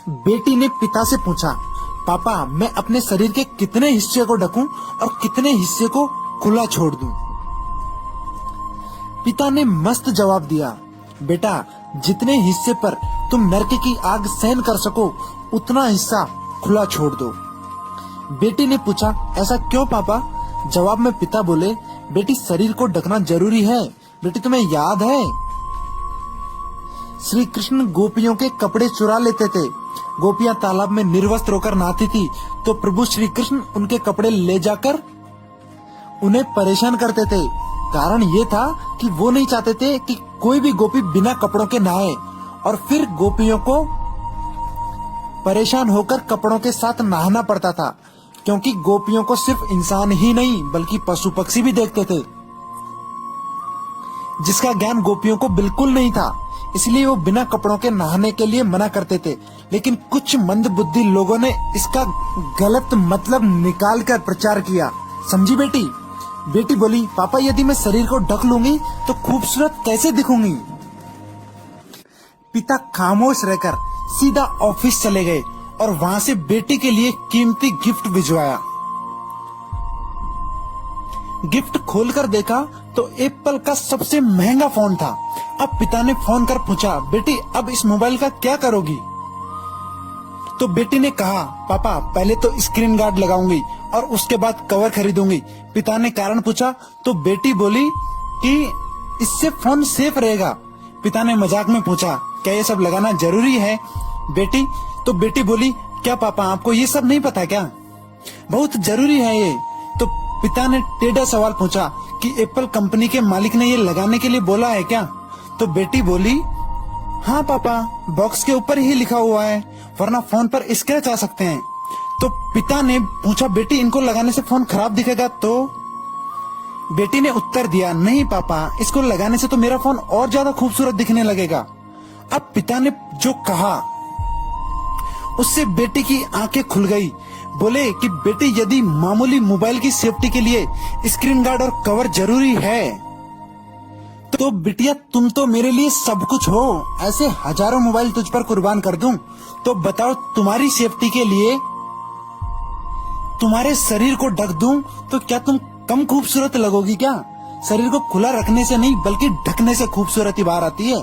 बेटी ने पिता से पूछा, पापा मैं अपने शरीर के कितने हिस्से को ढकूं और कितने हिस्से को खुला छोड़ दूं? पिता ने मस्त जवाब दिया, बेटा जितने हिस्से पर तुम नरक की आग सहन कर सको उतना हिस्सा खुला छोड़ दो। बेटी ने पूछा, ऐसा क्यों पापा? जवाब में पिता बोले, बेटी शरीर को ढकना जरूरी है। बेटी तुम्हें याद है श्री कृष्ण गोपियों के कपड़े चुरा लेते थे। गोपियां तालाब में निर्वस्त्र होकर नहाती थी तो प्रभु श्री कृष्ण उनके कपड़े ले जाकर उन्हें परेशान करते थे। कारण ये था कि वो नहीं चाहते थे कि कोई भी गोपी बिना कपड़ों के नहाए और फिर गोपियों को परेशान होकर कपड़ों के साथ नहाना पड़ता था, क्योंकि गोपियों को सिर्फ इंसान ही नहीं बल्कि पशु पक्षी भी देखते थे, जिसका ज्ञान गोपियों को बिल्कुल नहीं था। इसलिए वो बिना कपड़ों के नहाने के लिए मना करते थे। लेकिन कुछ मंदबुद्धि लोगों ने इसका गलत मतलब निकालकर प्रचार किया। समझी बेटी? बेटी बोली, पापा यदि मैं शरीर को ढक लूंगी तो खूबसूरत कैसे दिखूंगी? पिता खामोश रहकर सीधा ऑफिस चले गए और वहां से बेटी के लिए कीमती गिफ्ट भिजवाया। गिफ्ट खोलकर देखा तो एप्पल का सबसे महंगा फोन था। अब पिता ने फोन कर पूछा, बेटी अब इस मोबाइल का क्या करोगी? तो बेटी ने कहा, पापा पहले तो स्क्रीन गार्ड लगाऊंगी और उसके बाद कवर खरीदूंगी। पिता ने कारण पूछा तो बेटी बोली कि इससे फोन सेफ रहेगा। पिता ने मजाक में पूछा, क्या ये सब लगाना जरूरी है बेटी? तो बेटी बोली, क्या पापा आपको ये सब नहीं पता क्या? बहुत जरूरी है ये। तो पिता ने टेढ़ा सवाल पूछा कि एप्पल कंपनी के मालिक ने ये लगाने के लिए बोला है क्या? तो बेटी बोली, हाँ पापा बॉक्स के ऊपर ही लिखा हुआ है, वरना फोन पर स्क्रैच आ सकते हैं। तो पिता ने पूछा, बेटी इनको लगाने से फोन खराब दिखेगा तो? बेटी ने उत्तर दिया, नहीं पापा इसको लगाने से तो मेरा फोन और ज्यादा खूबसूरत दिखने लगेगा। अब पिता ने जो कहा उससे बेटी की आंखें खुल गई। बोले कि बेटी यदि मामूली मोबाइल की सेफ्टी के लिए स्क्रीन गार्ड और कवर जरूरी है तो बिटिया तुम तो मेरे लिए सब कुछ हो। ऐसे हजारों मोबाइल तुझ पर कुर्बान कर दूं तो बताओ, तुम्हारी सेफ्टी के लिए तुम्हारे शरीर को ढक दूं तो क्या तुम कम खूबसूरत लगोगी क्या? शरीर को खुला रखने से नहीं बल्कि ढकने से खूबसूरती बाहर आती है।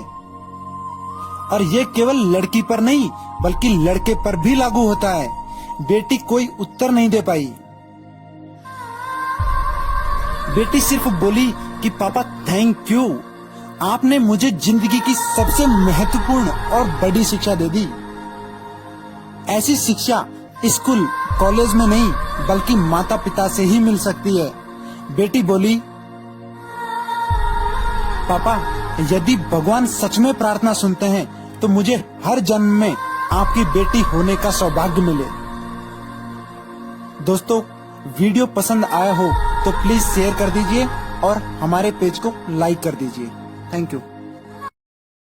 और ये केवल लड़की पर नहीं बल्कि लड़के पर भी लागू होता है। बेटी कोई उत्तर नहीं दे पाई। बेटी सिर्फ बोली कि पापा थैंक यू, आपने मुझे जिंदगी की सबसे महत्वपूर्ण और बड़ी शिक्षा दे दी। ऐसी शिक्षा स्कूल कॉलेज में नहीं बल्कि माता पिता से ही मिल सकती है। बेटी बोली, पापा यदि भगवान सच में प्रार्थना सुनते हैं तो मुझे हर जन्म में आपकी बेटी होने का सौभाग्य मिले। दोस्तों वीडियो पसंद आया हो तो प्लीज शेयर कर दीजिए और हमारे पेज को लाइक कर दीजिए। Thank you.